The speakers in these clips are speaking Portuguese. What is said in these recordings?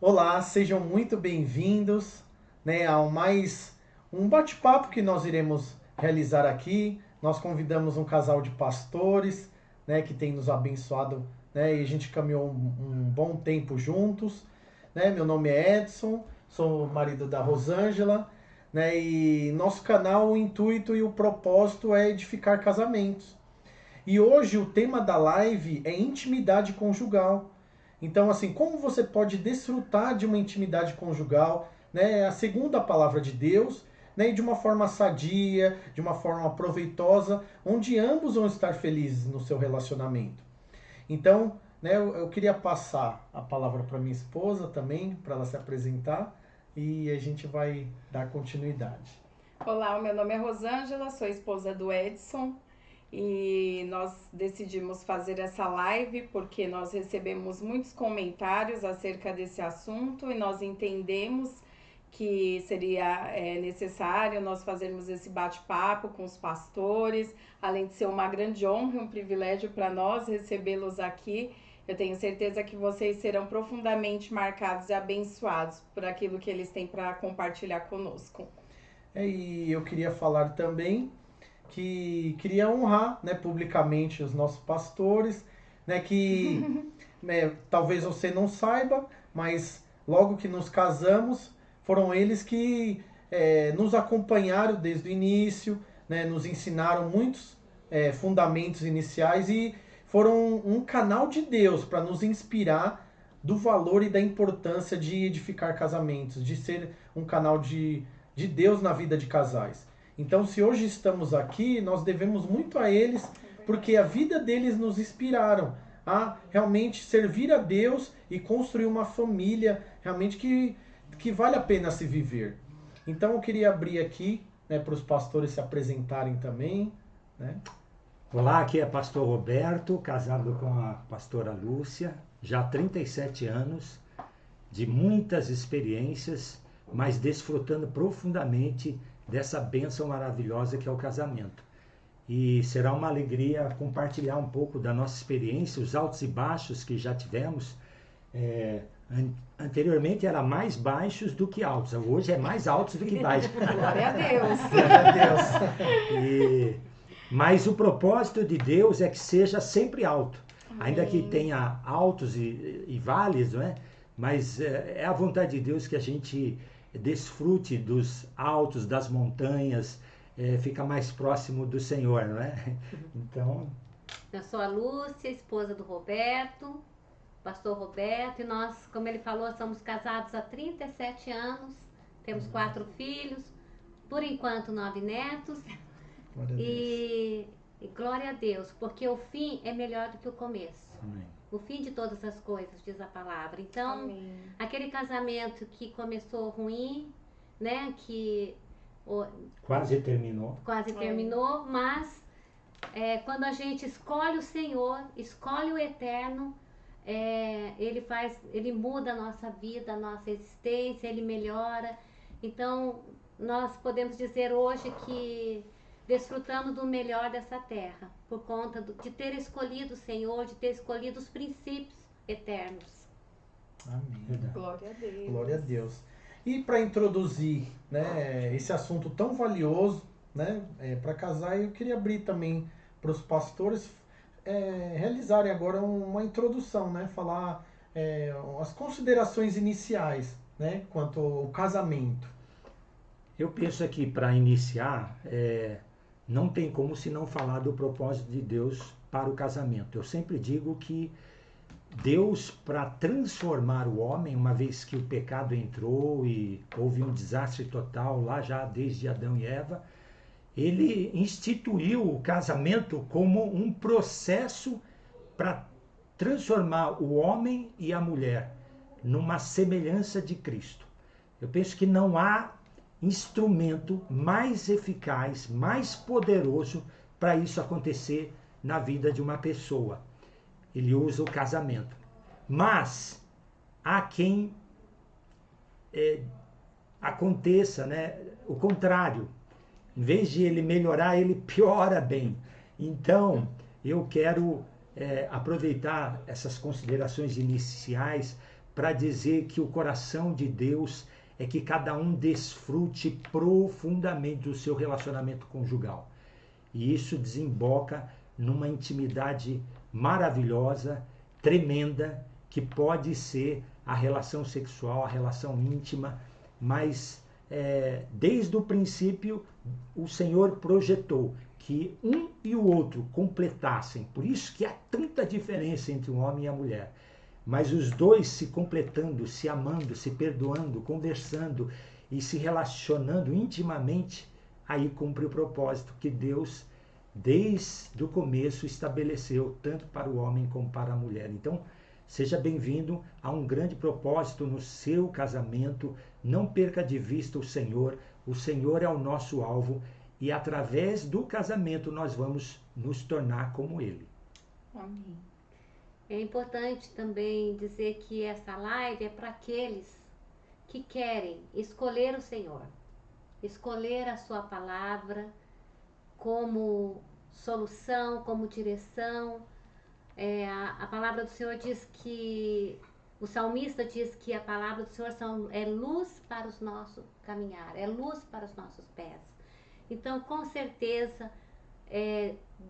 Olá, sejam muito bem-vindos, né, a mais um bate-papo que nós iremos realizar aqui. Nós convidamos um casal de pastores, né, que tem nos abençoado, né, e a gente caminhou um bom tempo juntos, né? Meu nome é Edson, sou o marido da Rosângela, né, e nosso canal, o intuito e o propósito é edificar casamentos. E hoje o tema da live é intimidade conjugal. Então, assim, como você pode desfrutar de uma intimidade conjugal, né? A segunda palavra de Deus, né? E de uma forma sadia, de uma forma proveitosa, onde ambos vão estar felizes no seu relacionamento. Então, né? Eu queria passar a palavra para minha esposa também, para ela se apresentar, e a gente vai dar continuidade. Olá, o meu nome é Rosângela, sou esposa do Edson e nós decidimos fazer essa live porque nós recebemos muitos comentários acerca desse assunto e nós entendemos que seria necessário nós fazermos esse bate-papo com os pastores, além de ser uma grande honra e um privilégio para nós recebê-los aqui. Eu tenho certeza que vocês serão profundamente marcados e abençoados por aquilo que eles têm para compartilhar conosco. E eu queria falar também que queria honrar, né, publicamente os nossos pastores, né, que né, talvez você não saiba, mas logo que nos casamos, foram eles que nos acompanharam desde o início, né, nos ensinaram muitos fundamentos iniciais e foram um canal de Deus para nos inspirar do valor e da importância de edificar casamentos, de ser um canal de Deus na vida de casais. Então, se hoje estamos aqui, nós devemos muito a eles, porque a vida deles nos inspiraram a realmente servir a Deus e construir uma família realmente que vale a pena se viver. Então, eu queria abrir aqui, né, para os pastores se apresentarem também, né? Olá, aqui é pastor Roberto, casado com a pastora Lúcia, já há 37 anos, de muitas experiências, mas desfrutando profundamente dessa bênção maravilhosa que é o casamento. E será uma alegria compartilhar um pouco da nossa experiência, os altos e baixos que já tivemos. Anteriormente era mais baixos do que altos, hoje é mais altos do que baixos. Glória a Deus. Glória a Deus. Mas o propósito de Deus é que seja sempre alto. Amém. Ainda que tenha altos e vales, não é? Mas é a vontade de Deus que a gente desfrute dos altos, das montanhas, fica mais próximo do Senhor, não é? Então... Eu sou a Lúcia, esposa do Roberto, pastor Roberto, e nós, como ele falou, somos casados há 37 anos, temos 4 filhos, por enquanto 9 netos, e glória a Deus, porque o fim é melhor do que o começo. Amém. O fim de todas as coisas, diz a palavra. Então, Amém. aquele casamento que começou ruim, né, que quase terminou, terminou, mas quando a gente escolhe o Senhor, escolhe o Eterno, ele muda a nossa vida, a nossa existência, ele melhora. Então, nós podemos dizer hoje que desfrutamos do melhor dessa terra, por conta de ter escolhido o Senhor, de ter escolhido os princípios eternos. Amém. Glória a Deus. Glória a Deus. E para introduzir, né, esse assunto tão valioso, né, para casar, eu queria abrir também para os pastores realizarem agora uma introdução, né, falar as considerações iniciais, né, quanto ao casamento. Eu penso aqui, para iniciar, não tem como se não falar do propósito de Deus para o casamento. Eu sempre digo que Deus, para transformar o homem, uma vez que o pecado entrou e houve um desastre total lá já desde Adão e Eva, ele instituiu o casamento como um processo para transformar o homem e a mulher numa semelhança de Cristo. Eu penso que não há instrumento mais eficaz, mais poderoso para isso acontecer na vida de uma pessoa. Ele usa o casamento. Mas há quem aconteça, né, o contrário. Em vez de ele melhorar, ele piora bem. Então, eu quero aproveitar essas considerações iniciais para dizer que o coração de Deus é que cada um desfrute profundamente do seu relacionamento conjugal. E isso desemboca numa intimidade maravilhosa, tremenda, que pode ser a relação sexual, a relação íntima, mas desde o princípio o Senhor projetou que um e o outro completassem. Por isso que há tanta diferença entre o homem e a mulher. Mas os dois se completando, se amando, se perdoando, conversando e se relacionando intimamente, aí cumpre o propósito que Deus, desde o começo, estabeleceu, tanto para o homem como para a mulher. Então, seja bem-vindo a um grande propósito no seu casamento. Não perca de vista o Senhor é o nosso alvo e através do casamento nós vamos nos tornar como Ele. Amém. É importante também dizer que essa live é para aqueles que querem escolher o Senhor, escolher a sua palavra como solução, como direção. A palavra do Senhor diz que, o salmista diz que a palavra do Senhor é luz para o nosso caminhar, é luz para os nossos pés. Então, com certeza,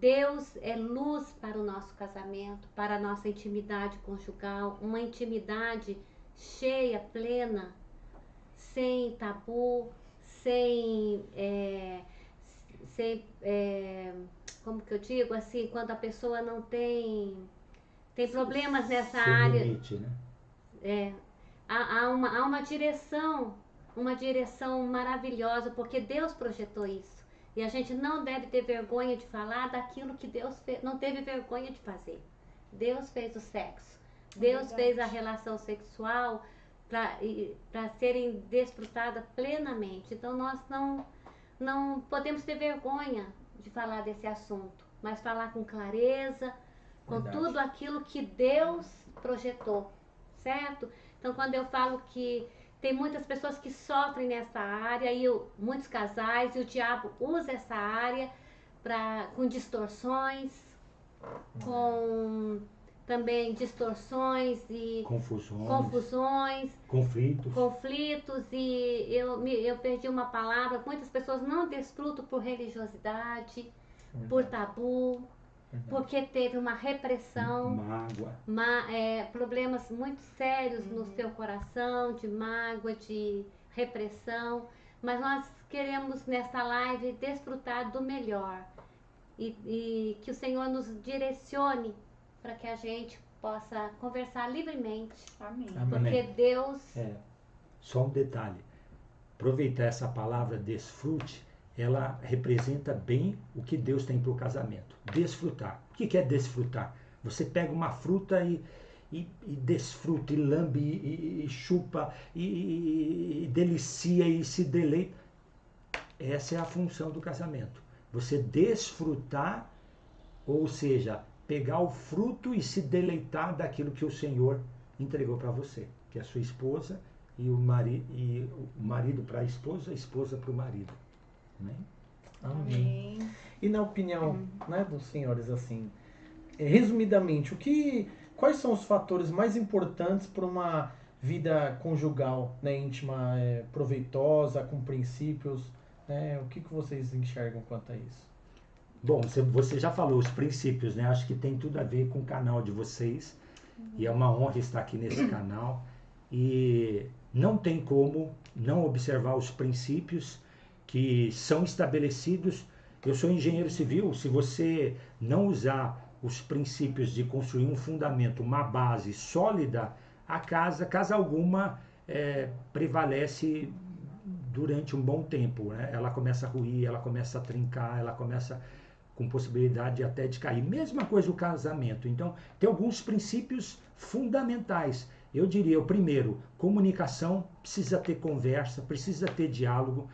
Deus é luz para o nosso casamento, para a nossa intimidade conjugal, uma intimidade cheia, plena, sem tabu, sem como que eu digo, assim, quando a pessoa não tem problemas nessa área. Limite, né? Há uma direção maravilhosa, porque Deus projetou isso. E a gente não deve ter vergonha de falar daquilo que Deus não teve vergonha de fazer. Deus fez o sexo. Deus fez a relação sexual para serem desfrutadas plenamente. Então nós não podemos ter vergonha de falar desse assunto, mas falar com clareza, com tudo aquilo que Deus projetou, certo? Então quando eu falo que tem muitas pessoas que sofrem nessa área, muitos casais, e o diabo usa essa área com distorções, com também distorções e confusões, conflitos, e eu perdi uma palavra. Muitas pessoas não desfrutam por religiosidade, por tabu, porque teve uma repressão, problemas muito sérios no seu coração, de mágoa, de repressão. Mas nós queremos nessa live desfrutar do melhor e que o Senhor nos direcione para que a gente possa conversar livremente. Amém. Porque Deus... Só um detalhe, aproveitar essa palavra desfrute, ela representa bem o que Deus tem para o casamento. Desfrutar. O que é desfrutar? Você pega uma fruta e desfruta, e lambe, e chupa, e delicia, e se deleita. Essa é a função do casamento. Você desfrutar, ou seja, pegar o fruto e se deleitar daquilo que o Senhor entregou para você, que é a sua esposa, e o marido para a esposa para o marido. Amém. E na opinião, né, dos senhores, assim, resumidamente, quais são os fatores mais importantes para uma vida conjugal, né, íntima, proveitosa, com princípios, né? O que vocês enxergam quanto a isso? Bom, você já falou os princípios, né? Acho que tem tudo a ver com o canal de vocês. E é uma honra estar aqui nesse canal. E não tem como não observar os princípios que são estabelecidos. Eu sou engenheiro civil, se você não usar os princípios de construir um fundamento, uma base sólida, a casa alguma prevalece durante um bom tempo, né? Ela começa a ruir, ela começa a trincar, ela começa com possibilidade até de cair. Mesma coisa o casamento. Então, tem alguns princípios fundamentais. Eu diria, o primeiro, comunicação, precisa ter conversa, precisa ter diálogo,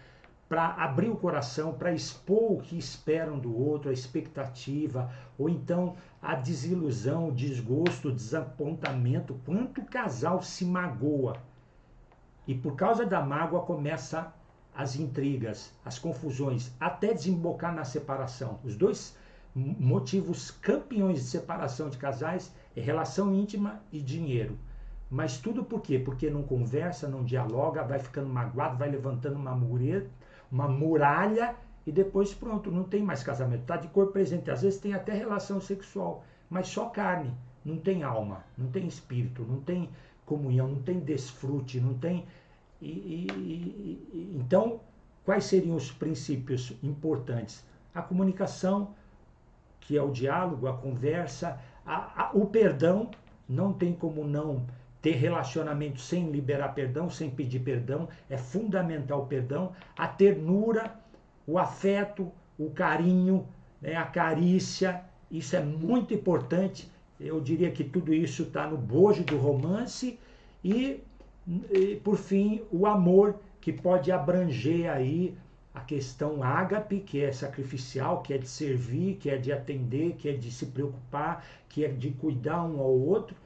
para abrir o coração, para expor o que esperam do outro, a expectativa, ou então a desilusão, o desgosto, o desapontamento. Quanto o casal se magoa. E por causa da mágoa começa as intrigas, as confusões, até desembocar na separação. Os dois motivos campeões de separação de casais é relação íntima e dinheiro. Mas tudo por quê? Porque não conversa, não dialoga, vai ficando magoado, vai levantando uma muralha e depois pronto, não tem mais casamento. Está de corpo presente. Às vezes tem até relação sexual, mas só carne. Não tem alma, não tem espírito, não tem comunhão, não tem desfrute, não tem... Então, quais seriam os princípios importantes? A comunicação, que é o diálogo, a conversa, o perdão. Não tem como não ter relacionamento sem liberar perdão, sem pedir perdão. É fundamental o perdão. A ternura, o afeto, o carinho, né, a carícia. Isso é muito importante. Eu diria que tudo isso está no bojo do romance. E, por fim, o amor, que pode abranger aí a questão ágape, que é sacrificial, que é de servir, que é de atender, que é de se preocupar, que é de cuidar um ao outro,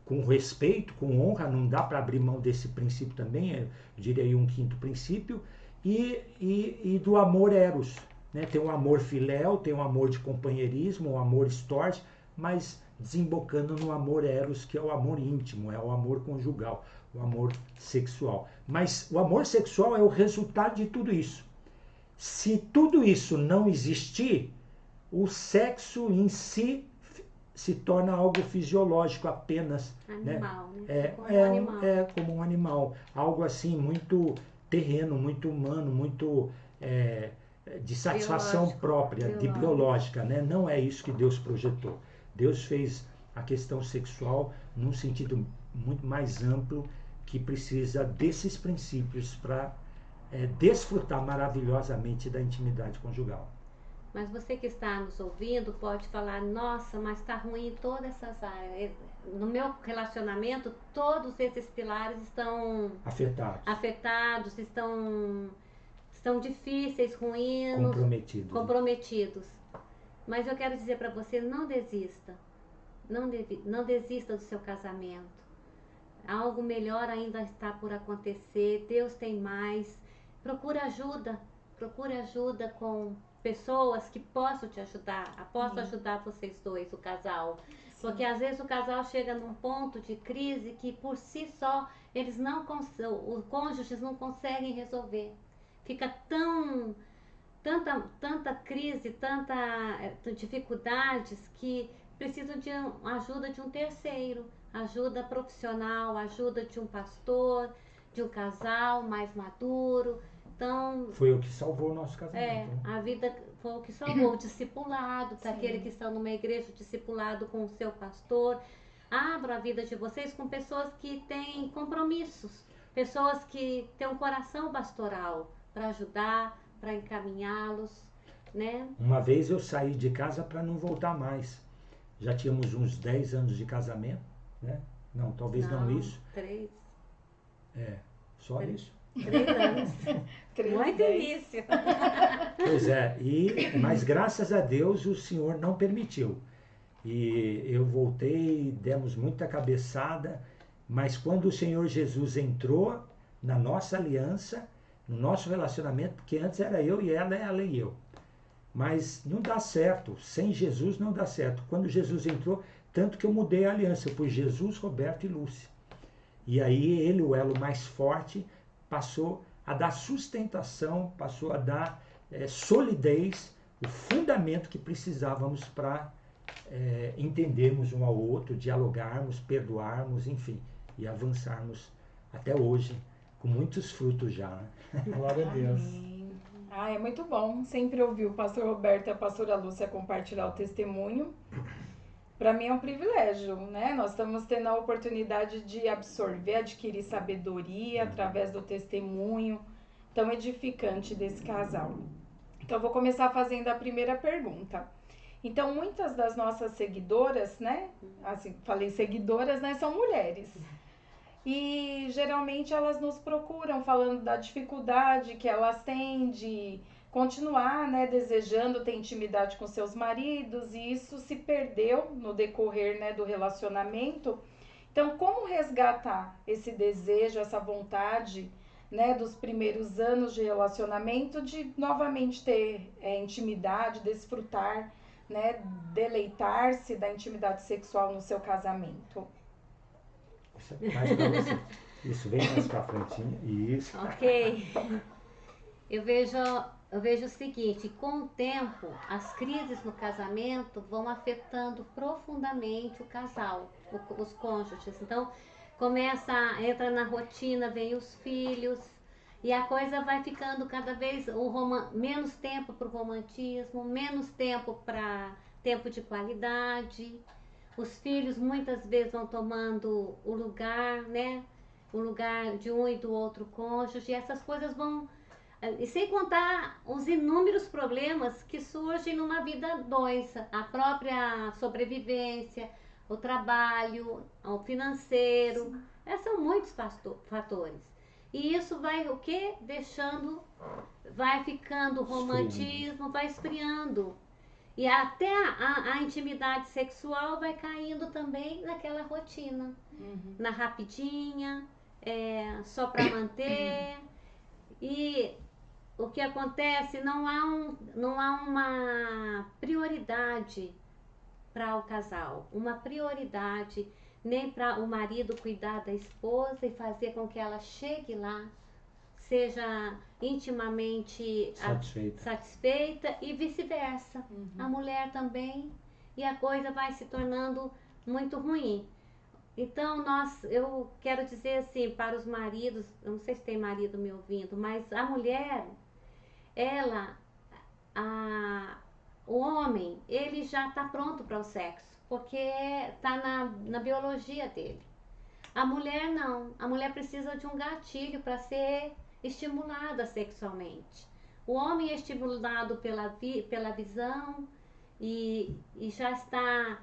com respeito, com honra. Não dá para abrir mão desse princípio também, eu diria aí um quinto princípio, e do amor eros, né? Tem um amor filéu, tem um amor de companheirismo, um amor storge, mas desembocando no amor eros, que é o amor íntimo, é o amor conjugal, o amor sexual. Mas o amor sexual é o resultado de tudo isso. Se tudo isso não existir, o sexo em si se torna algo fisiológico apenas. Animal, né? É como um animal. Algo assim muito terreno, muito humano, muito de satisfação biológico, própria, de biológica. Né? Não é isso que Deus projetou. Deus fez a questão sexual num sentido muito mais amplo, que precisa desses princípios para desfrutar maravilhosamente da intimidade conjugal. Mas você que está nos ouvindo pode falar, nossa, mas está ruim em todas essas áreas. No meu relacionamento, todos esses pilares estão afetados, estão difíceis, ruins, comprometidos. Mas eu quero dizer para você, não desista. Não desista do seu casamento. Algo melhor ainda está por acontecer. Deus tem mais. Procure ajuda com pessoas que possam te ajudar. Posso ajudar vocês dois, o casal. Porque às vezes o casal chega num ponto de crise que por si só os cônjuges não conseguem resolver. Fica tanta crise, tanta dificuldades, que precisam de ajuda de um terceiro, ajuda profissional, ajuda de um pastor, de um casal mais maduro. Então, foi o que salvou o nosso casamento. A vida foi o que salvou, o discipulado, para aqueles que estão numa igreja, o discipulado com o seu pastor. Abra a vida de vocês com pessoas que têm compromissos, pessoas que têm um coração pastoral para ajudar, para encaminhá-los, né? Uma vez eu saí de casa para não voltar mais. Já tínhamos uns 10 anos de casamento, né? Não, talvez não isso. 3. Só 3. Isso. 3 anos. Muito início. Pois é, mas graças a Deus o Senhor não permitiu. E eu voltei, demos muita cabeçada, mas quando o Senhor Jesus entrou na nossa aliança, no nosso relacionamento, porque antes era eu e ela e eu. Mas não dá certo, sem Jesus não dá certo. Quando Jesus entrou, tanto que eu mudei a aliança, eu pus Jesus, Roberto e Lúcia. E aí ele, o elo mais forte, passou a dar sustentação, passou a dar solidez, o fundamento que precisávamos para entendermos um ao outro, dialogarmos, perdoarmos, enfim, e avançarmos até hoje, com muitos frutos já. Né? Glória a Deus. É muito bom sempre ouvir o pastor Roberto e a pastora Lúcia compartilhar o testemunho. Para mim é um privilégio, né? Nós estamos tendo a oportunidade de absorver, adquirir sabedoria através do testemunho tão edificante desse casal. Então, eu vou começar fazendo a primeira pergunta. Então, muitas das nossas seguidoras, né? Assim, falei seguidoras, né? São mulheres. E geralmente elas nos procuram falando da dificuldade que elas têm de continuar, né, desejando ter intimidade com seus maridos, e isso se perdeu no decorrer, né, do relacionamento. Então, como resgatar esse desejo, essa vontade, né, dos primeiros anos de relacionamento, de novamente ter intimidade, desfrutar, né, deleitar-se da intimidade sexual no seu casamento? Mais para você. Isso, vem mais para frente. Isso. Ok. Eu vejo o seguinte, com o tempo, as crises no casamento vão afetando profundamente o casal, os cônjuges. Então, entra na rotina, vem os filhos, e a coisa vai ficando cada vez menos tempo para o romantismo, menos tempo para tempo de qualidade. Os filhos muitas vezes vão tomando o lugar, né? O lugar de um e do outro cônjuge, e essas coisas vão. E sem contar os inúmeros problemas que surgem numa vida dois, a própria sobrevivência, o trabalho, o financeiro, são muitos fatores. E isso vai o quê? Vai ficando romantismo, vai esfriando. E até a intimidade sexual vai caindo também naquela rotina, na rapidinha, só para manter. E o que acontece, não há uma prioridade para o casal, uma prioridade nem para o marido cuidar da esposa e fazer com que ela chegue lá, seja intimamente satisfeita e vice-versa. A mulher também, e a coisa vai se tornando muito ruim. Então, eu quero dizer assim, para os maridos, eu não sei se tem marido me ouvindo, mas a mulher, o homem, ele já está pronto para o sexo, porque está na biologia dele. A mulher não, a mulher precisa de um gatilho para ser estimulada sexualmente. O homem é estimulado pela visão e ele já está,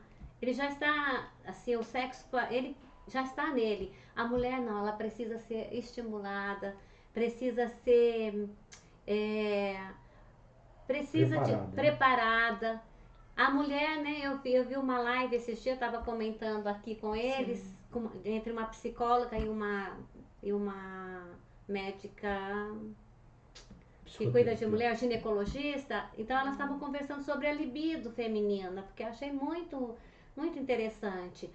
assim, o sexo, ele já está nele. A mulher não, ela precisa ser estimulada, precisa ser preparada. A mulher, né, eu vi uma live esses dias, eu estava comentando aqui com eles, entre uma psicóloga e uma médica que cuida de mulher, ginecologista. Então elas estavam conversando sobre a libido feminina, porque eu achei muito, muito interessante.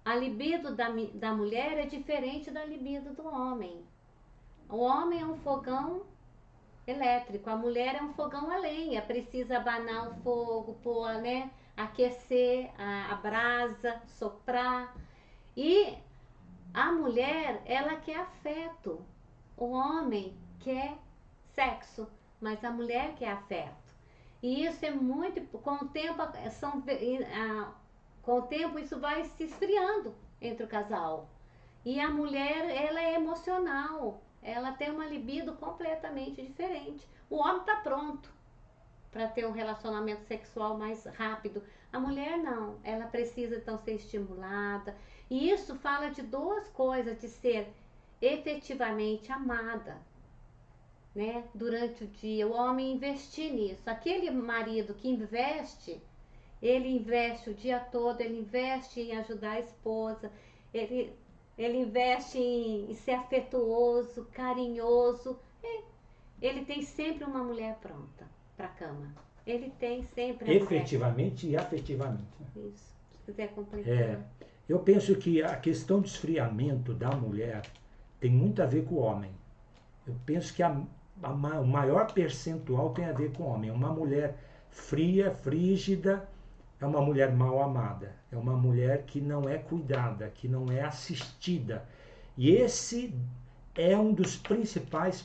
A libido da mulher é diferente da libido do homem. O homem é um fogão elétrico, a mulher é um fogão a lenha, precisa abanar o fogo, aquecer a brasa, soprar. E a mulher, ela quer afeto, o homem quer sexo, mas a mulher quer afeto. E isso é muito, com o tempo isso vai se esfriando entre o casal. E a mulher, ela é emocional, ela tem uma libido completamente diferente. O homem está pronto para ter um relacionamento sexual mais rápido. A mulher não, ela precisa então ser estimulada. E isso fala de duas coisas, de ser efetivamente amada, né, durante o dia, o homem investir nisso. Aquele marido que ele investe o dia todo, ele investe em ajudar a esposa, ele investe em ser afetuoso, carinhoso. Ele tem sempre uma mulher pronta para a cama. Ele tem sempre a efetivamente mulher. E afetivamente. Isso. Se quiser completar. Eu penso que a questão do esfriamento da mulher tem muito a ver com o homem. Eu penso que o maior percentual tem a ver com o homem. Uma mulher fria, frígida, é uma mulher mal amada. É uma mulher que não é cuidada, que não é assistida. E esse é um dos principais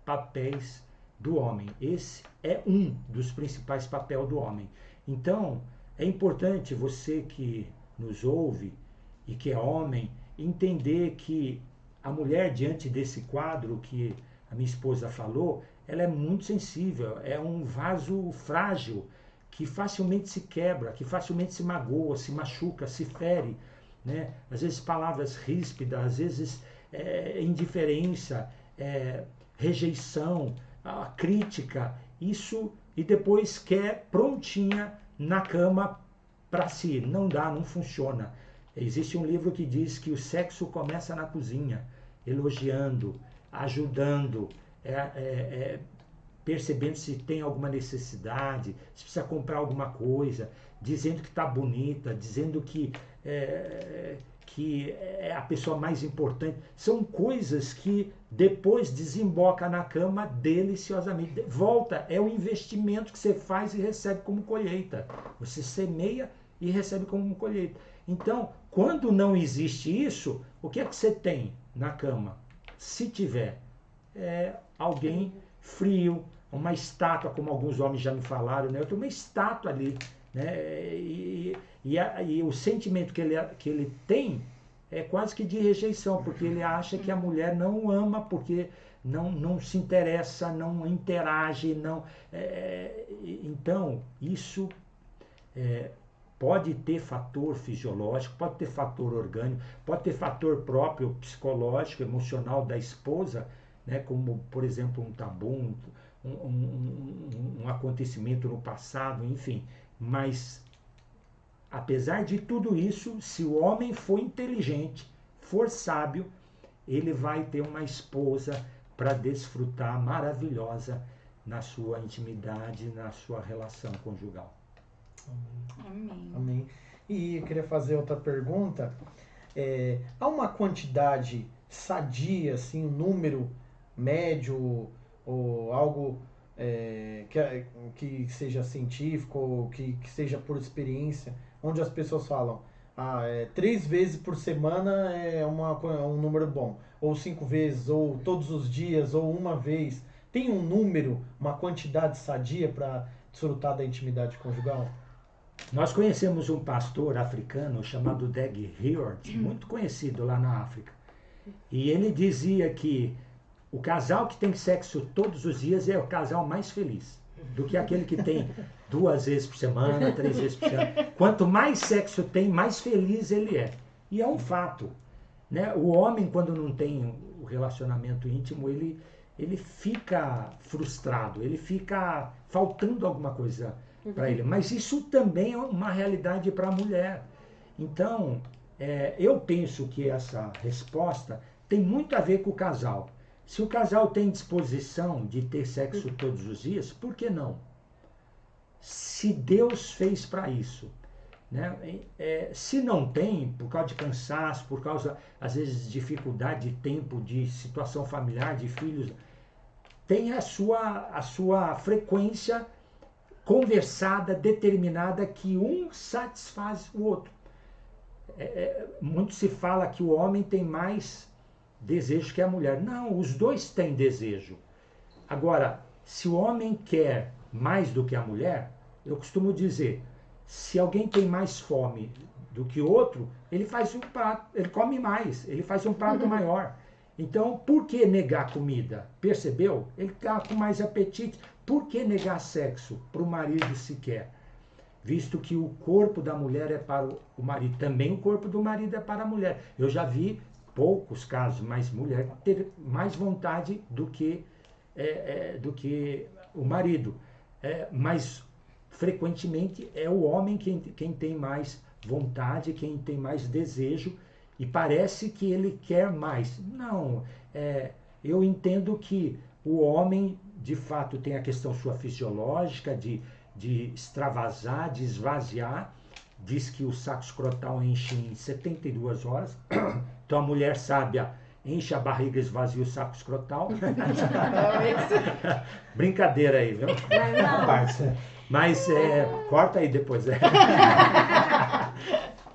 papéis do homem. Esse é um dos principais papéis do homem. Então, é importante você que nos ouve e que é homem, entender que a mulher, diante desse quadro que a minha esposa falou, ela é muito sensível, é um vaso frágil, que facilmente se quebra, que facilmente se magoa, se machuca, se fere, né? Às vezes palavras ríspidas, às vezes indiferença, rejeição, crítica, isso, e depois quer prontinha na cama para si. Não dá, não funciona. Existe um livro que diz que o sexo começa na cozinha, elogiando, ajudando, percebendo se tem alguma necessidade, se precisa comprar alguma coisa, dizendo que está bonita, dizendo que que é a pessoa mais importante. São coisas que depois desemboca na cama deliciosamente. Volta, é o investimento que você faz e recebe como colheita. Você semeia e recebe como colheita. Então, quando não existe isso, o que é que você tem na cama? Se tiver alguém frio, uma estátua, como alguns homens já me falaram, né? Eu tenho uma estátua ali, né? E o sentimento que ele tem é quase que de rejeição, porque ele acha que a mulher não o ama, porque não se interessa, não interage, não. Então, isso pode ter fator fisiológico, pode ter fator orgânico, pode ter fator próprio psicológico, emocional da esposa, né? Como, por exemplo, um tabu, um acontecimento no passado, enfim. Mas, apesar de tudo isso, se o homem for inteligente, for sábio, ele vai ter uma esposa para desfrutar maravilhosa na sua intimidade, na sua relação conjugal. Amém. Amém. E eu queria fazer outra pergunta. Há uma quantidade sadia, assim, um número médio ou algo que seja científico ou que seja por experiência, onde as pessoas falam 3 vezes por semana é um número bom, ou 5 vezes, ou todos os dias, ou uma vez. Tem um número, uma quantidade sadia para desfrutar da intimidade conjugal? Nós conhecemos um pastor africano chamado Dag Heward, muito conhecido lá na África. E ele dizia que o casal que tem sexo todos os dias é o casal mais feliz do que aquele que tem 2 vezes por semana, 3 vezes por semana. Quanto mais sexo tem, mais feliz ele é. E é um fato, né? O homem, quando não tem o relacionamento íntimo, ele fica frustrado, ele fica faltando alguma coisa para ele. Mas isso também é uma realidade para a mulher. Então, eu penso que essa resposta tem muito a ver com o casal. Se o casal tem disposição de ter sexo todos os dias, por que não? Se Deus fez para isso, né? Se não tem, por causa de cansaço, por causa, às vezes, de dificuldade de tempo, de situação familiar, de filhos, tem a sua frequência conversada, determinada, que um satisfaz o outro. Muito se fala que o homem tem mais desejo que a mulher. Não, os dois têm desejo. Agora, se o homem quer mais do que a mulher, eu costumo dizer, se alguém tem mais fome do que o outro, ele faz um prato, ele come mais, ele faz um prato maior. Então, por que negar comida? Percebeu? Ele está com mais apetite. Por que negar sexo para o marido se quer? Visto que o corpo da mulher é para o marido, também o corpo do marido é para a mulher. Eu já vi poucos casos, mas mulher ter mais vontade do que o marido. Mas frequentemente é o homem quem tem mais vontade, quem tem mais desejo, e parece que ele quer mais. Não, eu entendo que o homem, de fato, tem a questão sua fisiológica de extravasar, de esvaziar. Diz que o saco escrotal enche em 72 horas. Então a mulher sábia enche a barriga, esvazia o saco escrotal. Brincadeira aí, viu? Mas corta aí depois.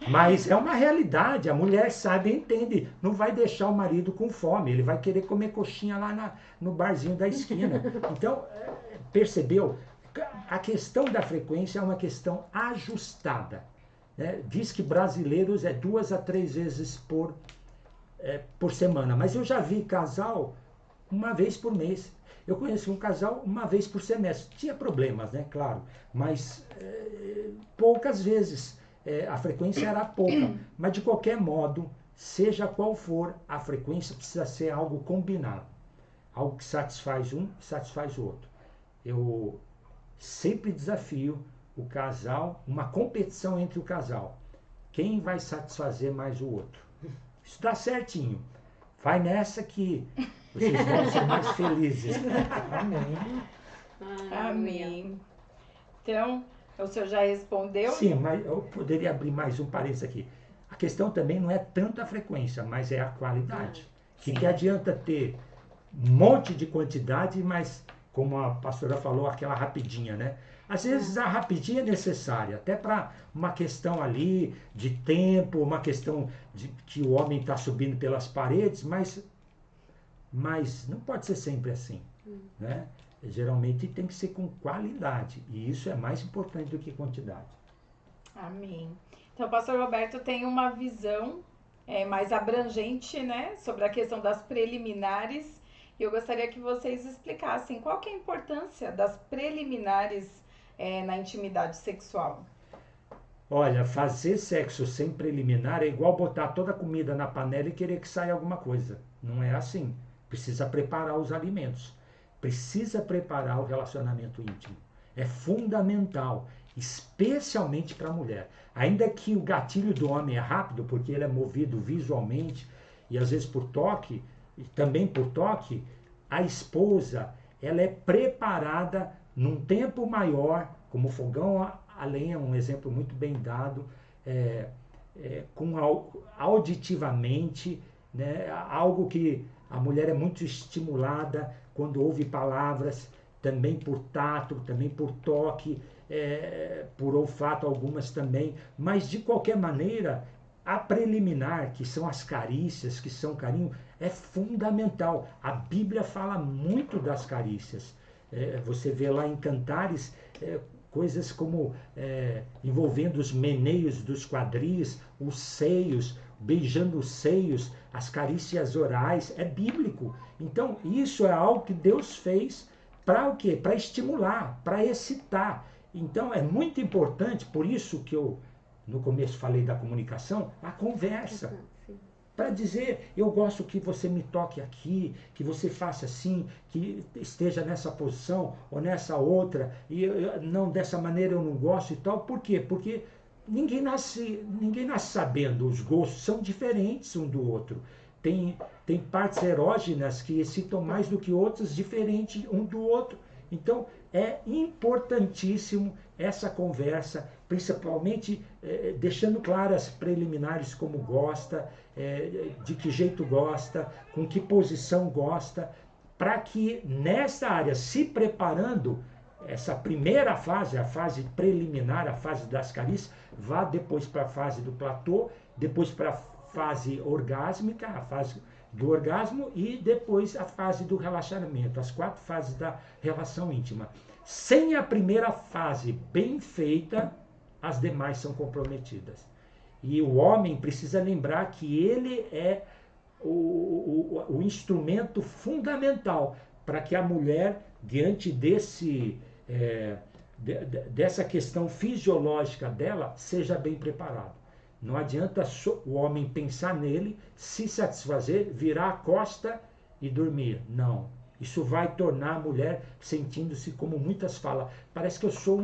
Mas é uma realidade, a mulher sábia entende, não vai deixar o marido com fome, ele vai querer comer coxinha lá no barzinho da esquina. Então, percebeu? A questão da frequência é uma questão ajustada, né? Diz que brasileiros 2 a 3 vezes por semana, mas eu já vi casal 1 vez por mês. Eu conheci um casal 1 vez por semestre. Tinha problemas, né? Claro, mas poucas vezes. A frequência era pouca, mas de qualquer modo, seja qual for a frequência, precisa ser algo combinado. Algo que satisfaz um, satisfaz o outro. Eu sempre desafio o casal, uma competição entre o casal. Quem vai satisfazer mais o outro? Isso dá certinho. Vai nessa que vocês vão ser mais felizes. Amém. Amém. Então, o senhor já respondeu? Sim, mas eu poderia abrir mais um parênteses aqui. A questão também não é tanto a frequência, mas é a qualidade. Sim. Que adianta ter um monte de quantidade, mas, como a pastora falou, aquela rapidinha, né? Às vezes a rapidinha é necessária, até para uma questão ali de tempo, uma questão de que o homem está subindo pelas paredes, mas não pode ser sempre assim, né? Geralmente tem que ser com qualidade, e isso é mais importante do que quantidade. Amém. Então, o pastor Roberto tem uma visão mais abrangente, né, sobre a questão das preliminares. E eu gostaria que vocês explicassem qual que é a importância das preliminares na intimidade sexual. Olha, fazer sexo sem preliminar é igual botar toda a comida na panela e querer que saia alguma coisa. Não é assim. Precisa preparar os alimentos. Precisa preparar o relacionamento íntimo. É fundamental, especialmente para a mulher. Ainda que o gatilho do homem é rápido, porque ele é movido visualmente e às vezes por toque, e também por toque, a esposa, ela é preparada num tempo maior, como fogão a lenha, um exemplo muito bem dado, auditivamente, né, algo que a mulher é muito estimulada quando ouve palavras, também por tato, também por toque, por olfato algumas também, mas de qualquer maneira, a preliminar, que são as carícias, que são carinho, é fundamental. A Bíblia fala muito das carícias. Você vê lá em Cantares coisas como envolvendo os meneios dos quadris, os seios, beijando os seios, as carícias orais, é bíblico. Então, isso é algo que Deus fez para o quê? Para estimular, para excitar. Então, é muito importante, por isso que eu, no começo, falei da comunicação, a conversa. Para dizer, eu gosto que você me toque aqui, que você faça assim, que esteja nessa posição ou nessa outra, e não dessa maneira eu não gosto e tal. Por quê? Porque ninguém nasce sabendo, os gostos são diferentes um do outro. Tem partes erógenas que excitam mais do que outras, diferentes um do outro. Então, é importantíssimo essa conversa, principalmente deixando claras preliminares como gosta, de que jeito gosta, com que posição gosta, para que nessa área, se preparando, essa primeira fase, a fase preliminar, a fase das carícias, vá depois para a fase do platô, depois para a fase orgásmica, a fase do orgasmo e depois a fase do relaxamento, as 4 fases da relação íntima. Sem a primeira fase bem feita, as demais são comprometidas. E o homem precisa lembrar que ele é o instrumento fundamental para que a mulher, diante dessa questão fisiológica dela, seja bem preparada. Não adianta o homem pensar nele, se satisfazer, virar a costa e dormir. Não. Isso vai tornar a mulher sentindo-se, como muitas falam, parece que eu sou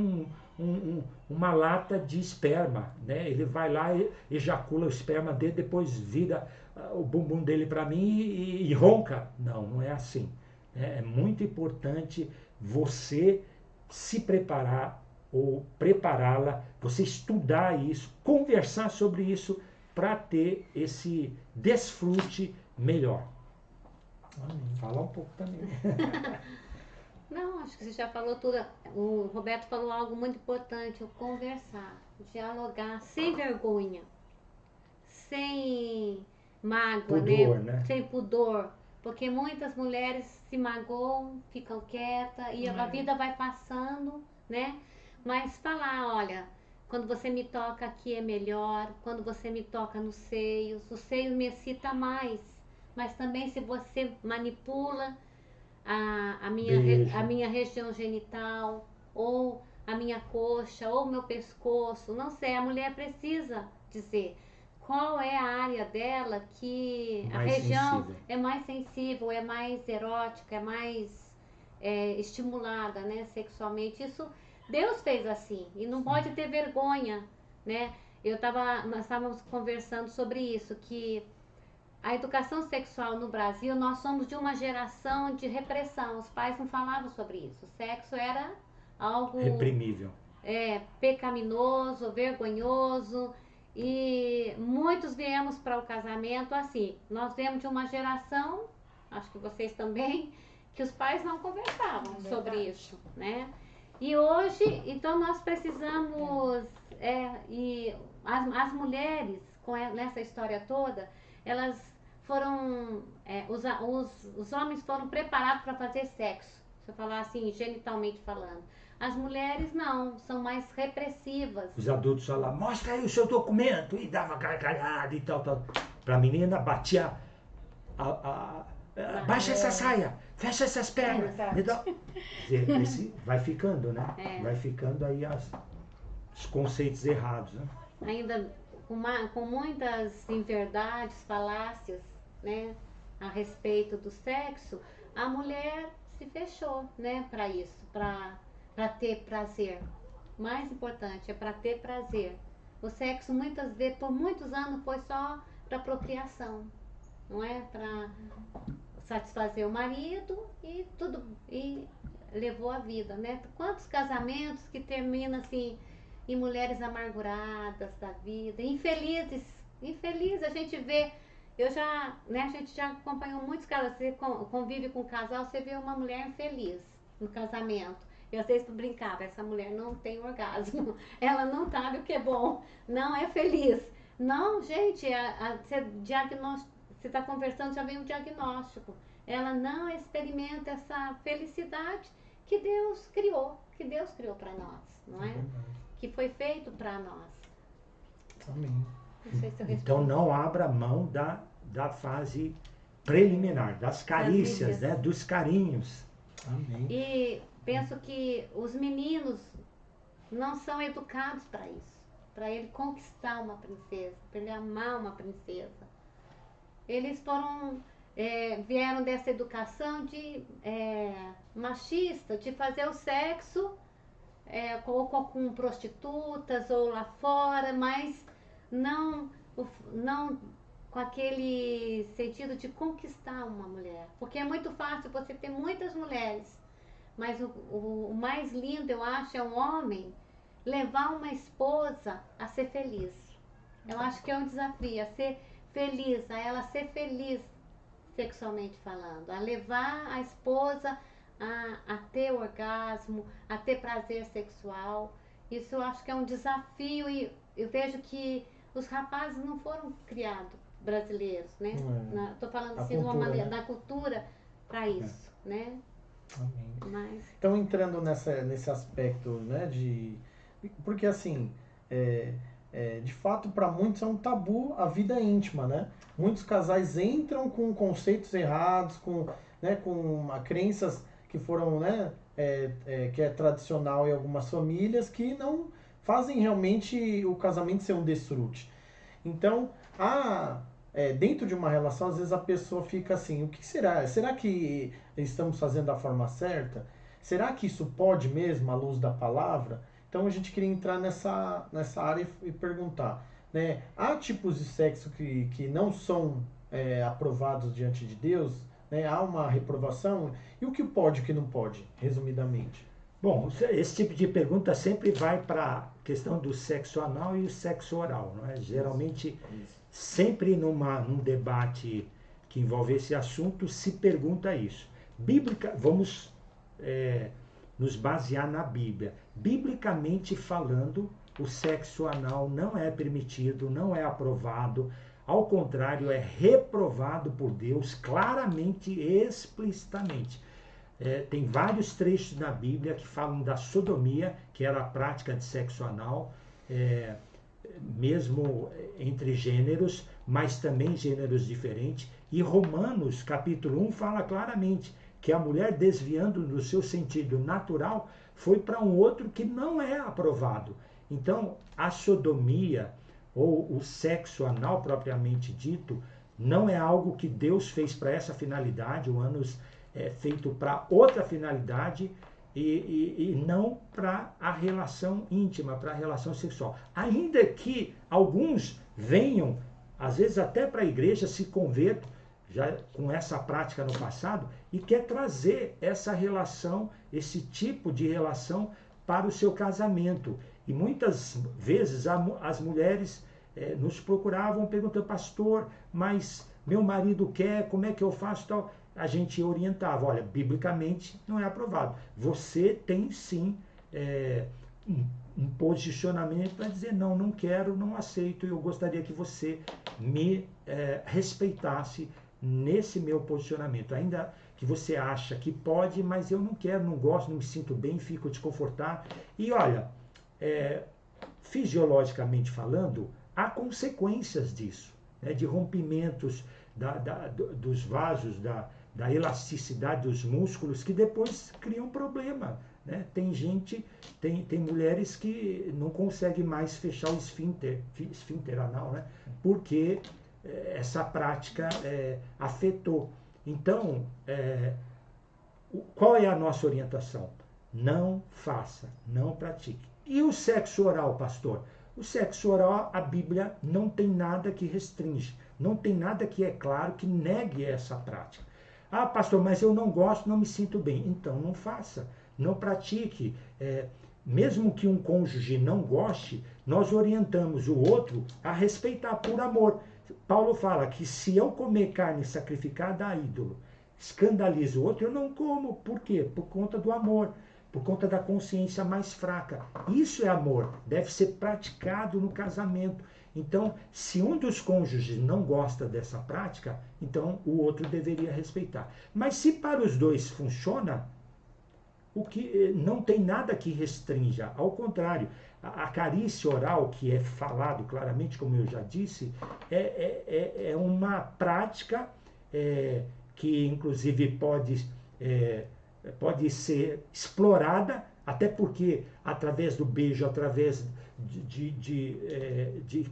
uma lata de esperma, né? Ele vai lá, ejacula o esperma dele, depois vira o bumbum dele para mim e ronca. Não, não é assim. É muito importante você se preparar ou prepará-la, você estudar isso, conversar sobre isso para ter esse desfrute melhor. Fala um pouco também. Não, acho que você já falou tudo. O Roberto falou algo muito importante, o conversar, dialogar, sem vergonha, sem mágoa, Pudor, né? Sem pudor. Porque muitas mulheres se magoam, ficam quietas e a vida vai passando, né? Mas falar, olha, quando você me toca aqui é melhor, quando você me toca nos seios, o seio me excita mais. Mas também se você manipula a minha região genital, ou a minha coxa, ou meu pescoço, não sei, a mulher precisa dizer qual é a área dela que a região é mais sensível, é mais erótica, é mais estimulada, né, sexualmente. Isso Deus fez assim e não pode ter vergonha, né? Nós estávamos conversando sobre isso, que a educação sexual no Brasil, nós somos de uma geração de repressão. Os pais não falavam sobre isso. O sexo era algo reprimível, pecaminoso, vergonhoso. E muitos viemos para o casamento assim. Nós viemos de uma geração, acho que vocês também, que os pais não conversavam sobre isso, né? E hoje, então nós precisamos, e as mulheres, nessa história toda, elas foram, os homens foram preparados para fazer sexo, se eu falar assim, genitalmente falando. As mulheres não, são mais repressivas. Os adultos falavam, mostra aí o seu documento, e dava gargalhada e tal, tal. Pra menina, batia baixa essa saia, fecha essas pernas. Então, vai ficando, né? Vai ficando aí os conceitos errados, né? Ainda com muitas inverdades, falácias, né, a respeito do sexo, a mulher se fechou, né, para isso, para ter prazer. O mais importante é para ter prazer. O sexo muitas vezes, por muitos anos, foi só para procriação, não é? Para satisfazer o marido e tudo, e levou a vida, né? Quantos casamentos que terminam assim em mulheres amarguradas da vida, infelizes, a gente vê, a gente já acompanhou muitos casos, você convive com um casal, você vê uma mulher infeliz no casamento. Eu às vezes brincava, essa mulher não tem orgasmo, ela não sabe o que é bom, não é feliz. Não, gente, você está conversando, já vem um diagnóstico. Ela não experimenta essa felicidade que Deus criou para nós, não é? Que foi feito para nós. Amém. Não sei se eu Então respondi. não abra mão da fase preliminar, das carícias, né? Dos carinhos. Amém. E penso que os meninos não são educados para isso, para ele conquistar uma princesa, para ele amar uma princesa. Eles vieram dessa educação machista, de fazer o sexo ou com prostitutas ou lá fora, mas não com aquele sentido de conquistar uma mulher. Porque é muito fácil você ter muitas mulheres, mas o mais lindo, eu acho, é um homem levar uma esposa a ser feliz. Eu acho que é um desafio, a ser feliz, a ela ser feliz sexualmente falando, a levar a esposa a ter orgasmo, a ter prazer sexual. Isso eu acho que é um desafio e eu vejo que os rapazes não foram criados brasileiros, né? Estou falando assim de uma maneira, da cultura para isso, né? Amém. Então entrando nesse aspecto, né, porque assim, de fato para muitos é um tabu a vida íntima, né? Muitos casais entram com conceitos errados, com crenças que foram, né, que é tradicional em algumas famílias, que não fazem realmente o casamento ser um desfrute. Então, dentro de uma relação, às vezes a pessoa fica assim, o que será? Será que estamos fazendo da forma certa? Será que isso pode mesmo, à luz da palavra? Então a gente queria entrar nessa área e perguntar, né? Há tipos de sexo que não são aprovados diante de Deus? Né? Há uma reprovação? E o que pode e o que não pode, resumidamente? Bom, esse tipo de pergunta sempre vai para a questão do sexo anal e o sexo oral, não é? Geralmente, sempre num debate que envolve esse assunto, se pergunta isso. Vamos nos basear na Bíblia. Biblicamente falando, o sexo anal não é permitido, não é aprovado, ao contrário, é reprovado por Deus claramente e explicitamente. Tem vários trechos na Bíblia que falam da sodomia, que era a prática de sexo anal, mesmo entre gêneros, mas também gêneros diferentes. E Romanos, capítulo 1, fala claramente que a mulher, desviando do seu sentido natural, foi para um outro que não é aprovado. Então, a sodomia, ou o sexo anal propriamente dito, não é algo que Deus fez para essa finalidade, o ânus é feito para outra finalidade e não para a relação íntima, para a relação sexual. Ainda que alguns venham, às vezes até para a igreja, se convertam, já com essa prática no passado, e quer trazer essa relação, esse tipo de relação para o seu casamento. E muitas vezes as mulheres nos procuravam perguntando, pastor, mas meu marido quer, como é que eu faço tal? A gente orientava, olha, biblicamente não é aprovado. Você tem sim um posicionamento para dizer, não, não quero, não aceito, eu gostaria que você me respeitasse nesse meu posicionamento. Ainda que você acha que pode, mas eu não quero, não gosto, não me sinto bem, fico desconfortável. E olha, fisiologicamente falando, há consequências disso, né, de rompimentos dos vasos, da elasticidade dos músculos, que depois criam problema. Né? Tem mulheres que não conseguem mais fechar o esfíncter anal, né? Porque essa prática afetou. Então, qual é a nossa orientação? Não faça, não pratique. E o sexo oral, pastor? O sexo oral, a Bíblia não tem nada que restringe, não tem nada que é claro que negue essa prática. Ah, pastor, mas eu não gosto, não me sinto bem. Então não faça, não pratique. Mesmo que um cônjuge não goste, nós orientamos o outro a respeitar por amor. Paulo fala que se eu comer carne sacrificada a ídolo, escandaliza o outro, eu não como. Por quê? Por conta do amor, por conta da consciência mais fraca. Isso é amor, deve ser praticado no casamento. Então, se um dos cônjuges não gosta dessa prática, então o outro deveria respeitar. Mas se para os dois funciona, o que não tem nada que restrinja. Ao contrário, a carícia oral, que é falado claramente, como eu já disse, é uma prática que inclusive pode ser explorada, até porque através do beijo, através de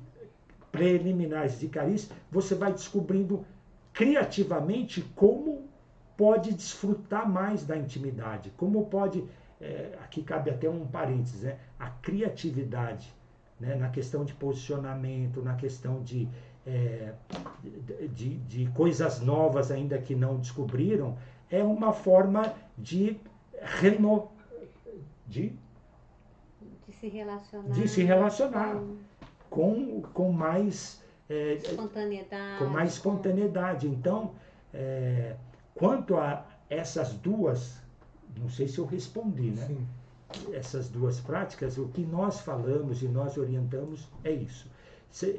preliminares de carícia, você vai descobrindo criativamente como pode desfrutar mais da intimidade, como pode, aqui cabe até um parênteses, né? A criatividade, né? Na questão de posicionamento, na questão de coisas novas ainda que não descobriram, é uma forma de se relacionar com mais espontaneidade. Então, quanto a essas duas, não sei se eu respondi, né? Sim. Essas duas práticas, o que nós falamos e nós orientamos é isso.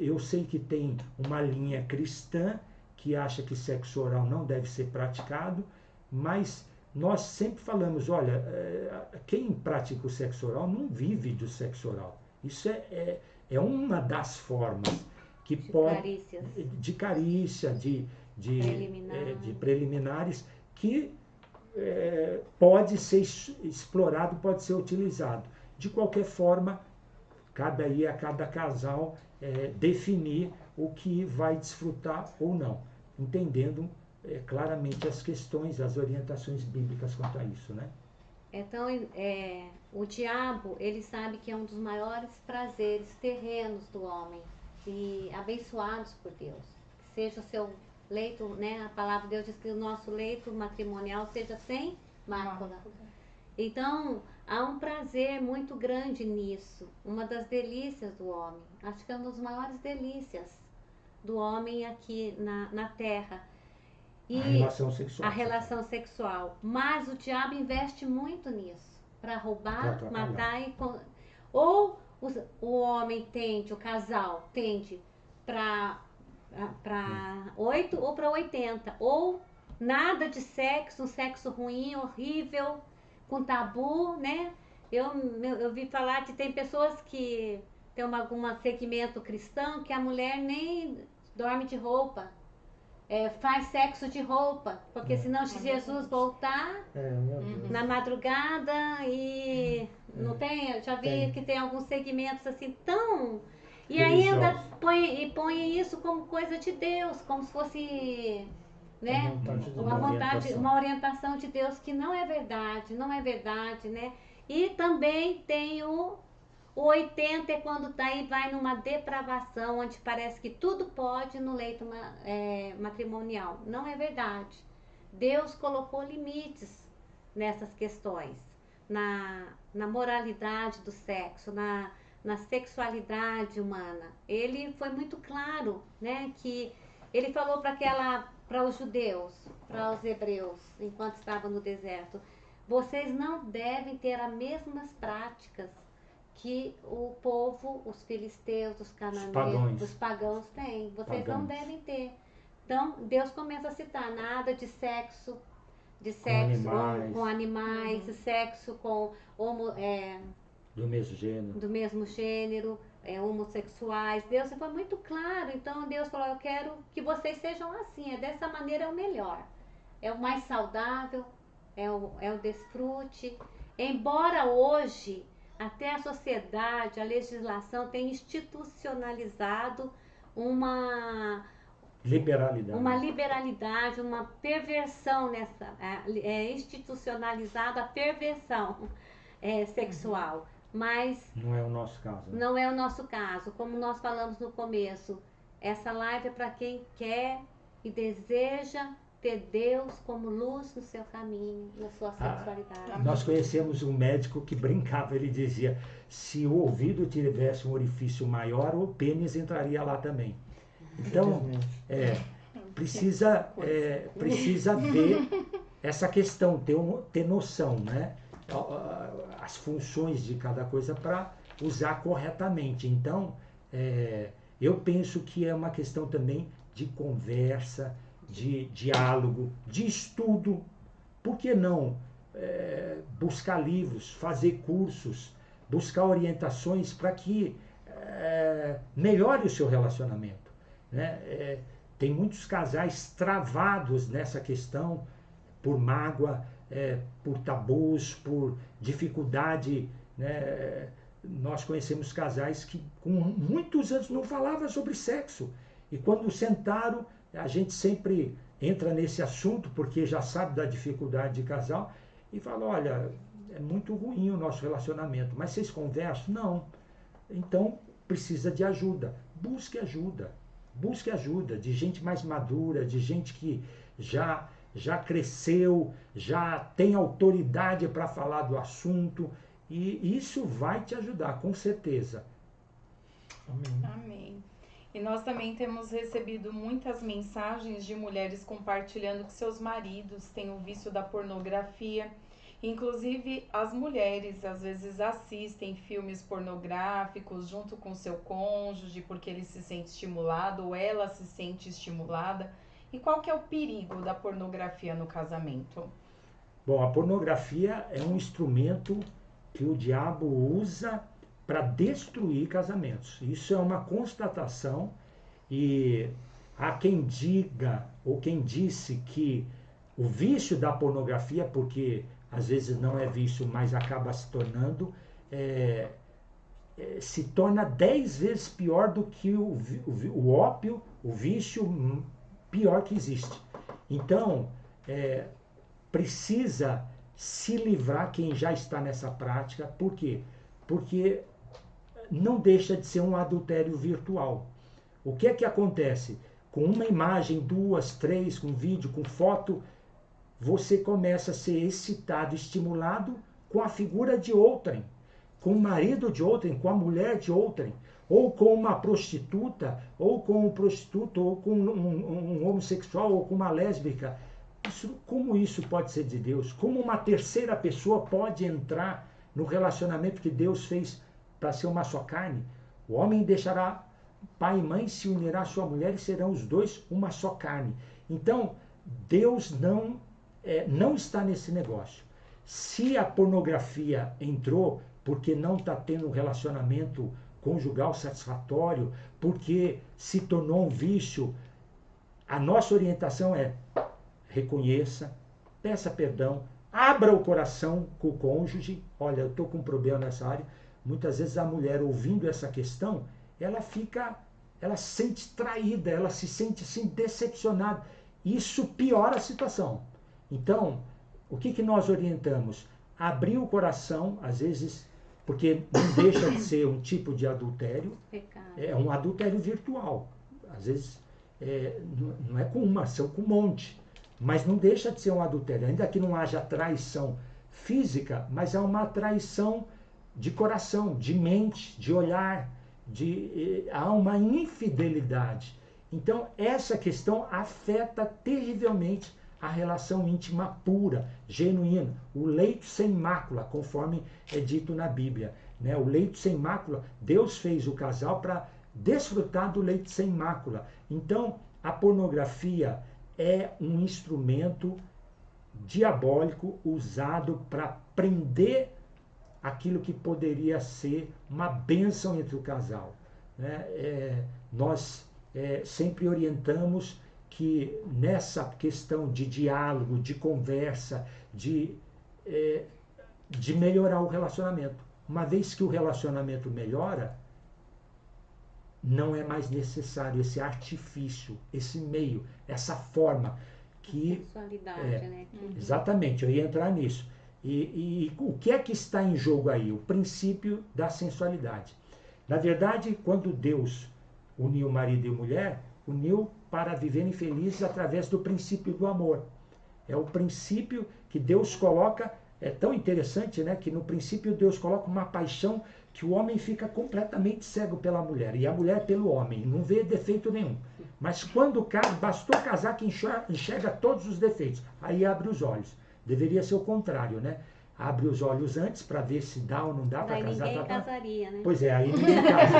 Eu sei que tem uma linha cristã que acha que sexo oral não deve ser praticado, mas nós sempre falamos, olha, quem pratica o sexo oral não vive do sexo oral. Isso é uma das formas que de carícia, de preliminares, que pode ser explorado, pode ser utilizado. De qualquer forma, cabe aí a cada casal definir o que vai desfrutar ou não, entendendo claramente as questões, as orientações bíblicas quanto a isso, né? Então, o diabo, ele sabe que é um dos maiores prazeres terrenos do homem, e abençoados por Deus. Que seja o seu leito, né? A palavra de Deus diz que o nosso leito matrimonial seja sem mácula. Então, há um prazer muito grande nisso, uma das delícias do homem. Acho que é uma das maiores delícias do homem aqui na Terra. E a relação sexual. Mas o diabo investe muito nisso, para roubar, matar e... Ou o homem tende, o casal tende para 8 ou para 80. Ou nada de sexo, um sexo ruim, horrível, com tabu, né? Eu vi falar que tem pessoas que tem algum segmento cristão que a mulher nem dorme de roupa. Faz sexo de roupa, porque senão se Jesus voltar na madrugada e não tem, eu já vi que tem alguns segmentos assim tão, e ainda põe isso como coisa de Deus, como se fosse, né, uma orientação de Deus, que não é verdade, né? E também tem o 80 é quando daí vai numa depravação, onde parece que tudo pode no leito matrimonial. Não é verdade. Deus colocou limites nessas questões, na moralidade do sexo, na sexualidade humana. Ele foi muito claro, né, que ele falou para os judeus, para os hebreus, enquanto estavam no deserto, vocês não devem ter as mesmas práticas que o povo, os filisteus, os cananeus, os pagãos têm. Vocês não devem ter. Então, Deus começa a citar nada de sexo com animais, sexo com do mesmo gênero, homossexuais. Deus foi muito claro. Então, Deus falou, eu quero que vocês sejam assim. Dessa maneira é o melhor. É o mais saudável, é o desfrute. Embora hoje até a sociedade, a legislação tenha institucionalizado uma liberalidade, uma perversão institucionalizada a perversão sexual. Mas não é o nosso caso. Né? Não é o nosso caso. Como nós falamos no começo, essa live é para quem quer e deseja ter Deus como luz no seu caminho, na sua sexualidade. Nós conhecemos um médico que brincava, ele dizia, se o ouvido tivesse um orifício maior, o pênis entraria lá também. Então, precisa ver essa questão, ter noção, né? As funções de cada coisa para usar corretamente. Então, eu penso que é uma questão também de conversa, de diálogo, de estudo. Por que não buscar livros, fazer cursos, buscar orientações para que melhore o seu relacionamento? Né? Tem muitos casais travados nessa questão por mágoa, por tabus, por dificuldade. Né? Nós conhecemos casais que com muitos anos não falavam sobre sexo. E quando sentaram, a gente sempre entra nesse assunto, porque já sabe da dificuldade de casal, e fala, olha, é muito ruim o nosso relacionamento, mas vocês conversam? Não. Então, precisa de ajuda. Busque ajuda. Busque ajuda de gente mais madura, de gente que já cresceu, já tem autoridade para falar do assunto, e isso vai te ajudar, com certeza. Amém. Amém. E nós também temos recebido muitas mensagens de mulheres compartilhando que seus maridos têm o vício da pornografia. Inclusive, as mulheres às vezes assistem filmes pornográficos junto com seu cônjuge porque ele se sente estimulado ou ela se sente estimulada. E qual que é o perigo da pornografia no casamento? Bom, a pornografia é um instrumento que o diabo usa para destruir casamentos. Isso é uma constatação, e há quem diga ou quem disse que o vício da pornografia, porque às vezes não é vício, mas acaba se tornando, se torna 10 vezes pior do que o ópio, o vício pior que existe. Então, precisa se livrar quem já está nessa prática. Por quê? Porque não deixa de ser um adultério virtual. O que é que acontece? Com uma imagem, 2, 3, com vídeo, com foto, você começa a ser excitado, estimulado com a figura de outrem, com o marido de outrem, com a mulher de outrem, ou com uma prostituta, ou com um prostituto, ou com um homossexual, ou com uma lésbica. Como isso pode ser de Deus? Como uma terceira pessoa pode entrar no relacionamento que Deus fez para ser uma só carne? O homem deixará pai e mãe, se unirá à sua mulher, e serão os dois uma só carne. Então, Deus não está nesse negócio. Se a pornografia entrou porque não está tendo um relacionamento conjugal satisfatório, porque se tornou um vício, a nossa orientação é: reconheça, peça perdão, abra o coração com o cônjuge. Olha, eu estou com um problema nessa área. Muitas vezes a mulher, ouvindo essa questão, ela se sente traída, ela se sente assim decepcionada. Isso piora a situação. Então, o que nós orientamos? Abrir o coração, às vezes, porque não deixa de ser um tipo de adultério, é um adultério virtual. Às vezes, não é com uma, são com um monte. Mas não deixa de ser um adultério, ainda que não haja traição física, mas há uma traição de coração, de mente, de olhar, há uma infidelidade. Então, essa questão afeta terrivelmente a relação íntima pura, genuína, o leito sem mácula, conforme é dito na Bíblia. Né? O leito sem mácula, Deus fez o casal para desfrutar do leito sem mácula. Então, a pornografia é um instrumento diabólico usado para prender aquilo que poderia ser uma bênção entre o casal. Né? Nós sempre orientamos que nessa questão de diálogo, de conversa, de melhorar o relacionamento. Uma vez que o relacionamento melhora, não é mais necessário esse artifício, esse meio, essa forma que... Sensualidade, né? Exatamente, eu ia entrar nisso. E o que é que está em jogo aí? O princípio da sensualidade. Na verdade, quando Deus uniu marido e mulher, uniu para viverem felizes através do princípio do amor. É o princípio que Deus coloca, é tão interessante, né, que no princípio Deus coloca uma paixão que o homem fica completamente cego pela mulher, e a mulher pelo homem, não vê defeito nenhum. Mas quando bastou casar que enxerga todos os defeitos, aí abre os olhos. Deveria ser o contrário, né? Abre os olhos antes para ver se dá ou não dá para casar. Ninguém casaria, né? Pois é, aí ninguém casa.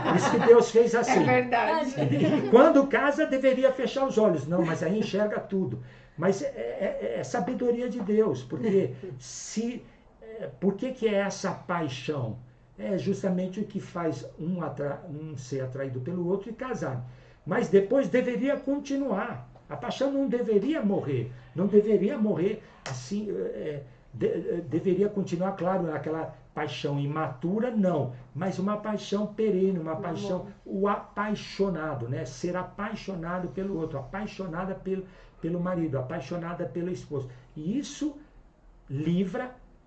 Por isso que Deus fez assim. É verdade. E quando casa, deveria fechar os olhos. Não, mas aí enxerga tudo. Mas é sabedoria de Deus, porque por que é essa paixão? É justamente o que faz um ser atraído pelo outro e casar. Mas depois deveria continuar. A paixão não deveria morrer. Não deveria morrer assim... deveria continuar, claro, aquela paixão imatura, não, mas uma paixão perene, uma paixão, o apaixonado, né? Ser apaixonado pelo outro, apaixonada pelo marido, apaixonada pela esposa. E isso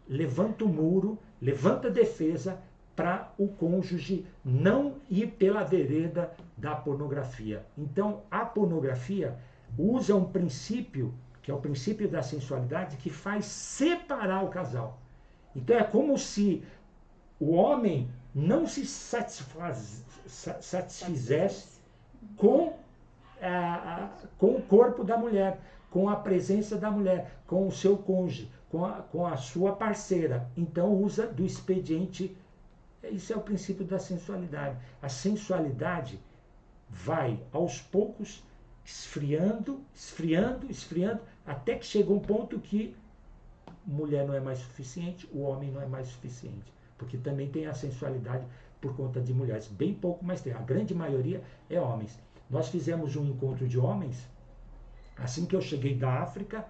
levanta o muro, levanta a defesa para o cônjuge não ir pela vereda da pornografia. Então, a pornografia usa um princípio, que é o princípio da sensualidade, que faz separar o casal. Então é como se o homem não se satisfizesse com o corpo da mulher, com a presença da mulher, com o seu cônjuge, com a sua parceira. Então usa do expediente. Isso é o princípio da sensualidade. A sensualidade vai aos poucos esfriando, até que chega um ponto que mulher não é mais suficiente, o homem não é mais suficiente. Porque também tem a sensualidade por conta de mulheres. Bem pouco, mas tem. A grande maioria é homens. Nós fizemos um encontro de homens, assim que eu cheguei da África,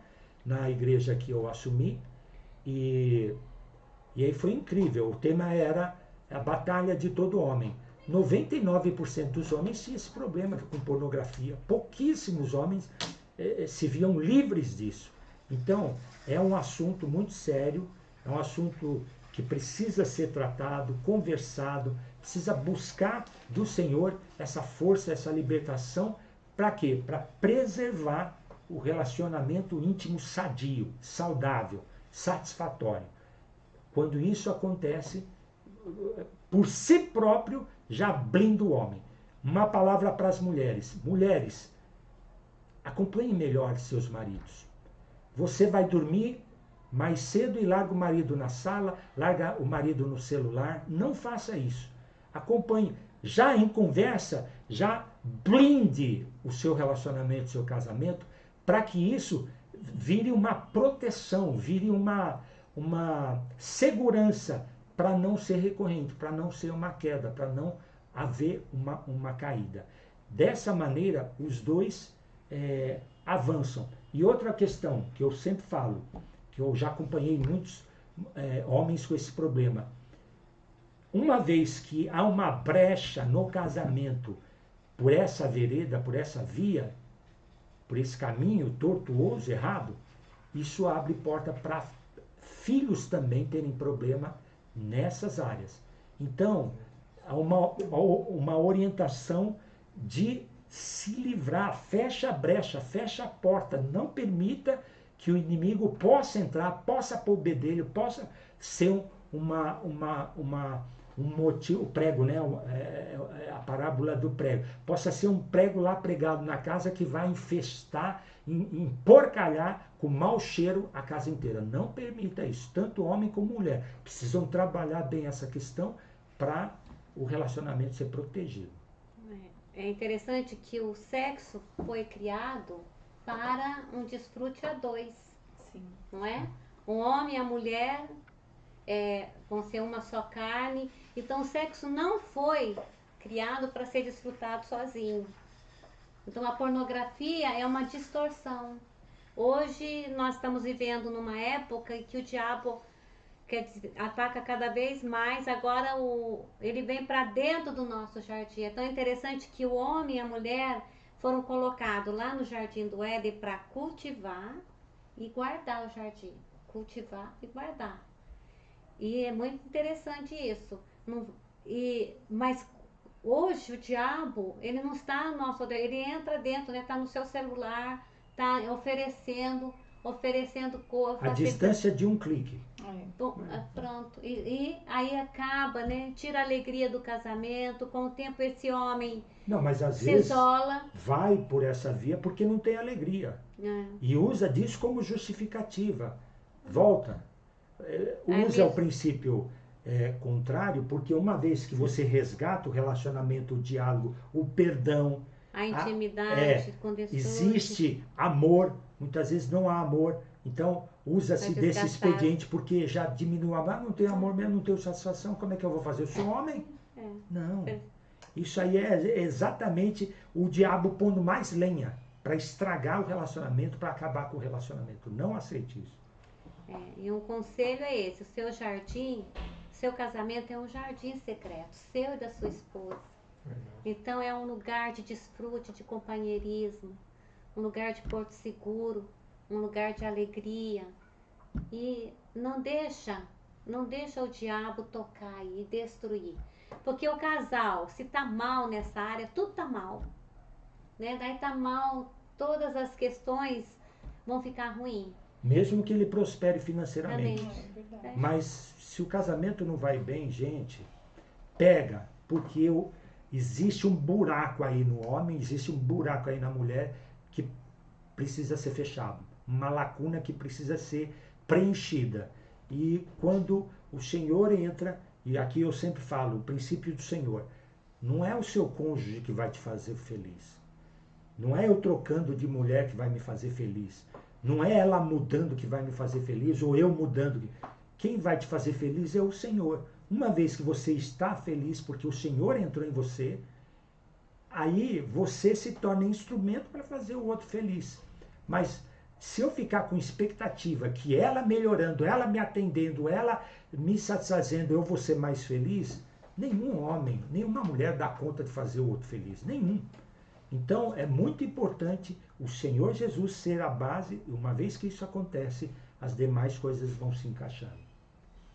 na igreja que eu assumi, e aí foi incrível. O tema era a batalha de todo homem. 99% dos homens tinham esse problema com pornografia. Pouquíssimos homens se viam livres disso. Então, é um assunto muito sério, é um assunto que precisa ser tratado, conversado, precisa buscar do Senhor essa força, essa libertação. Para quê? Para preservar o relacionamento íntimo sadio, saudável, satisfatório. Quando isso acontece, por si próprio, já blinda o homem. Uma palavra para as mulheres. Mulheres, acompanhem melhor seus maridos. Você vai dormir mais cedo e larga o marido na sala, larga o marido no celular. Não faça isso. Acompanhe. Já em conversa, já blinde o seu relacionamento, o seu casamento, para que isso vire uma proteção, vire uma segurança, para não ser recorrente, para não ser uma queda, para não haver uma caída. Dessa maneira, os dois avançam. E outra questão que eu sempre falo, que eu já acompanhei muitos homens com esse problema. Uma vez que há uma brecha no casamento por essa vereda, por essa via, por esse caminho tortuoso, errado, isso abre porta para filhos também terem problema nessas áreas. Então, há uma orientação de se livrar, fecha a brecha, fecha a porta, não permita que o inimigo possa entrar, possa pôr o bedelho, possa ser um motivo, o prego, né? A parábola do prego. Possa ser um prego lá pregado na casa que vai infestar, emporcalhar com mau cheiro a casa inteira. Não permita isso. Tanto homem como mulher precisam trabalhar bem essa questão para o relacionamento ser protegido. É interessante que o sexo foi criado para um desfrute a dois, Sim. não é? O homem e a mulher vão ser uma só carne. Então o sexo não foi criado para ser desfrutado sozinho. Então a pornografia é uma distorção. Hoje nós estamos vivendo numa época em que o diabo ataca cada vez mais. Agora ele vem para dentro do nosso jardim. É tão interessante que o homem e a mulher foram colocados lá no jardim do Éden para cultivar e guardar o jardim. Cultivar e guardar. E é muito interessante isso. Mas hoje o diabo, ele não está no nosso, ele entra dentro, né? Está no seu celular, está oferecendo coisa. A distância de um clique. Pronto. E aí acaba, né? Tira a alegria do casamento. Com o tempo esse homem Não, mas às se vezes isola. vai por essa via porque não tem alegria. E usa disso como justificativa. Volta. Usa o princípio contrário, porque uma vez que você resgata o relacionamento, o diálogo, o perdão, A intimidade com Deus. existe amor, muitas vezes não há amor. Então, usa-se desse expediente porque já diminuiu o amor. Não tenho amor mesmo, não tenho satisfação, como é que eu vou fazer? Eu sou homem? Não. Isso aí é exatamente o diabo pondo mais lenha para estragar o relacionamento, para acabar com o relacionamento. Não aceite isso. E um conselho é esse: o seu jardim, seu casamento é um jardim secreto, seu e da sua esposa. Então é um lugar de desfrute, de companheirismo, um lugar de porto seguro, um lugar de alegria. E não deixa o diabo tocar e destruir. Porque o casal, se tá mal nessa área, tudo tá mal, né? Daí tá mal, todas as questões vão ficar ruins. Mesmo que ele prospere financeiramente. É Mas se o casamento não vai bem, gente, pega, porque existe um buraco aí no homem, existe um buraco aí na mulher que precisa ser fechado. Uma lacuna que precisa ser preenchida. E quando o Senhor entra, e aqui eu sempre falo, o princípio do Senhor, não é o seu cônjuge que vai te fazer feliz. Não é eu trocando de mulher que vai me fazer feliz. Não é ela mudando que vai me fazer feliz, ou eu mudando. Quem vai te fazer feliz é o Senhor. Uma vez que você está feliz porque o Senhor entrou em você, aí você se torna instrumento para fazer o outro feliz. Mas se eu ficar com expectativa que ela melhorando, ela me atendendo, ela me satisfazendo, eu vou ser mais feliz, nenhum homem, nenhuma mulher dá conta de fazer o outro feliz. Nenhum. Então é muito importante o Senhor Jesus ser a base, e uma vez que isso acontece, as demais coisas vão se encaixando.